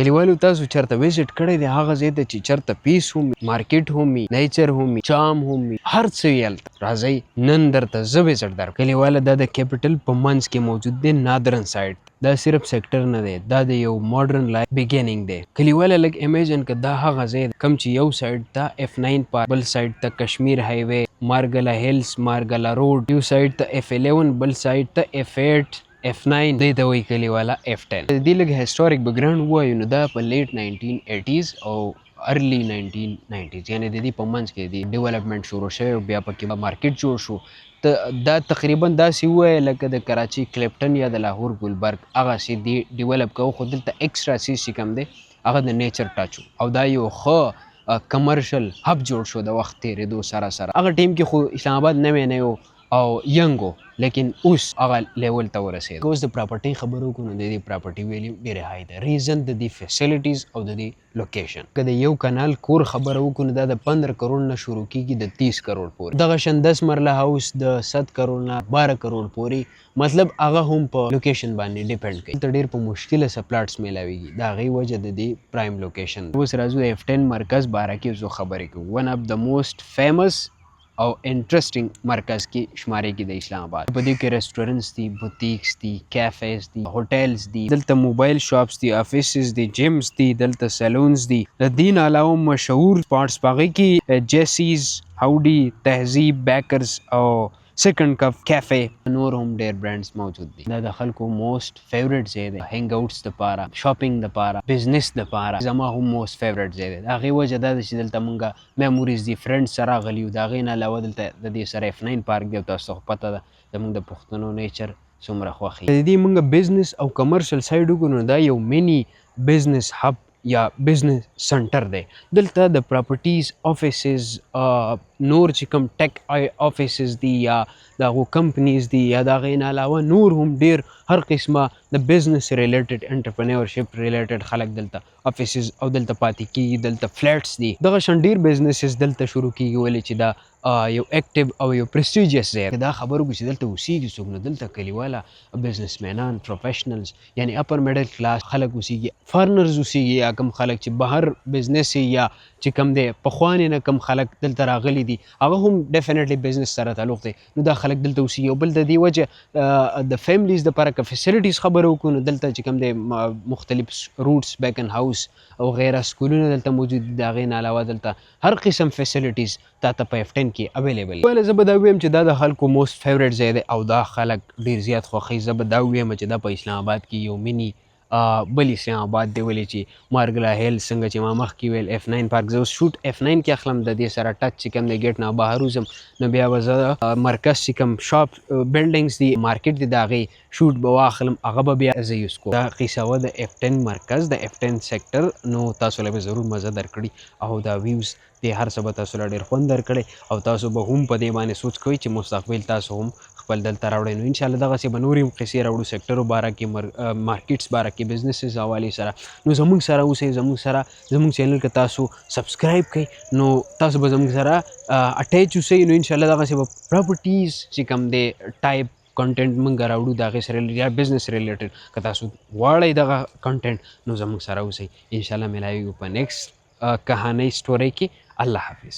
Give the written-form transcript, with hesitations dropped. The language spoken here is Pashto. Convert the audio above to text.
کلیوالو تاسو چرته وزټ کړی دی هغه ځای ته چې چرته پیس هم مارکیټ هم نیچر هم چام هم هر څه وي هلته راځئ نن درته زه وزټ درکړم. کلیواله دا د کیپټل په منځ کې موجود دی نادرن سایډ. دا صرف سیکټر نه دی، دا د یو ماډرن لایف بیګیننګ دی. کلیواله لږ امیجن که دا هغه ځای کم چې یو سایډ ته F9 پارک، بل سایډ ته کشمیر هایوے، مارګله هیلز، مارګله روډ، یو سایډ ته F11، بل سایډ ته F8 F9 دی ته وایي کلیواله F10. د دې لږ هسټوریک بیکګراوند ووایو نو دا په لیټ 1980s او ارلی 1990s یعنې د دې په منځ کې د ډیولپمنټ شروع شوی او بیا پکې مارکیټ جوړ شو. دا تقریبا داسې ووایه لکه د کراچي کلیپټن یا د لاهور گلبرګ هغسې دی ډیولپ کوو، خو دلته ایکسټرا څیز چې کوم دی هغه د نیچر ټچ و او دا یو ښه کمرشل هب جوړ شو د وخت تېرېدو سره سره. هغه ټیم کې خو اسلام آباد نوی نه و او ینګ و، لیکن اوس هغه لیول ته ورسېد. اوس د پراپرټۍ خبرو وکړو نو د دې پراپرټي ویلیو ډېرې های ده. ریزن د دې فیسیلیټیز او د دې لوکیشن. که د یو کنال کور خبره وکړو نو دا د 15 کروڑ نه شروع کېږي د 30 کروڑ پورې. دغه شان 10 مرله هاوس د 7 کروڑ نه 12 کروڑ پورې، مطلب هغه هم په لوکیشن باندې ډیپینډ کوي. دلته ډېر په مشکله سه پلاټس میلاویږي، د هغې وجه د دې پرایم لوکیشن. اوس راځو د F10 مرکز باره کې زه خبرې کوو. ون اف د موسٹ فیمس او انټرسټینګ مرکز کې شمارې کې د اسلام آباد. په دې کې ریسټورنټس دي، بوتیکس دي، کیفیز دي، هوټلز دي، دلته موبایل شاپس دي، افیسز دي، جیمز دي، دلته سلونز دي. د دین علاوه مشهور سپاټس په هغې کې جیسیز، هاوډي، تهذیب، بیکرز او سیکنډ کپ کیفې، نور هم ډېر برانډز موجود دي. دا د خلکو موسٹ فیوریټ ځای دی هینګ اوټس دپاره، شاپینګ دپاره، بزنس دپاره. زما هم موسٹ فیوریټ ځای دی. د هغې وجه دا ده چې دلته مونږه میموریز دي، فرینډز سره راغلي یو. د هغې نه علاوه دلته د دې سره F9 پارک دی او تاسو ته خو پته ده زمونږ د پښتنو نیچر څومره خوښي. د دې مونږ بزنس او کمرشل سایډ وګورو نو دا یو مینی بزنس هب یا بزنس سنټر دی. دلته د پراپرټیز، آفیسز، نور چې کوم ټیک آفیسز دي یا د هغو کمپنیز دي یا د هغې نه علاوه نور هم ډېر هر قسمه د بزنس ریلیټډ انټرپرینورشپ ریلیټډ خلک دلته آفیسز او دلته پاتې کېږي. دلته فلیټس دي، دغه شان ډېر بزنسز دلته شروع کېږي ولې چې دا یو اکټیو او یو پرسټیجیس ځای. دا خبر وکړو چې دلته اوسېږي څوک نو دلته کلیواله بزنسمینان، پروفیشنلز یعنی اپر میډل کلاس خلک اوسېږي، فارنرز اوسېږي یا کوم خلک چې بهر بزنس یا چې کوم دی پخوانې نه کوم خلک دلته راغلي دي هغه هم ډیفینیټلی بزنس سره تعلق دی نو دا خلک دلته اوسېږي. او بل د دې وجه د فیملیز دپاره که فیسیلیټیز خبره وکړو نو دلته چې کوم دی مختلف روټس، بیکن هاوس او غیره سکولونه دلته موجود دي. د هغې نه علاوه دلته هر قسم فیسیلیټیز تا ته په F10 کې اویلیبل. ویله زه به دا ویم چې دا د خلکو موسٹ فیوریټ ځای دی او دا خلک ډېر زیات خوښوي. زه به دا ویم چې دا په اسلام آباد کې یو مینی بل اسلام آباد دی ولې چې مارګله هیلز څنګه چې ما مخکې ویل F9 پارک. زه اوس شوټ F9 کې اخلم، د دې سره ټچ چې کوم دی ګیټ نه بهر وځم نو بیا به زه مرکز چې کوم شاپ بلډینګز دي، مارکیټ دی، د هغې شوټ به واخلم، هغه به بیا زه یوز کوم. دا قیصه وه د F10 مرکز، د F10 سیکټر. نو تاسو له به ضرور مزه درکړي او دا ویوز دې هر څه به تاسو له ډېر خوند درکړی او تاسو به هم په دې باندې سوچ کوئ چې مستقبل تاسو هم خپل دلته راوړئ. نو انشاءالله دغسې به نورې هم قصې راوړو سیکټرو باره کې، مارکیټس باره کې، بزنسز حوالې سره. نو زموږ سره اوسئ، زموږ چینل که تاسو سبسکرایب کړئ نو تاسو به زموږ سره اټیچ اوسئ. نو انشاءالله دغسې به پراپرټیز چې کوم دی ټایپ کنټینټ موږ راوړو د هغې سره یا بزنس ریلیټډ. که تاسو غواړئ دغه کنټینټ نو زموږ سره اوسئ. انشاءالله میلاویږو په نیکسټ کهانۍ سټورۍ کې. الله حافظ.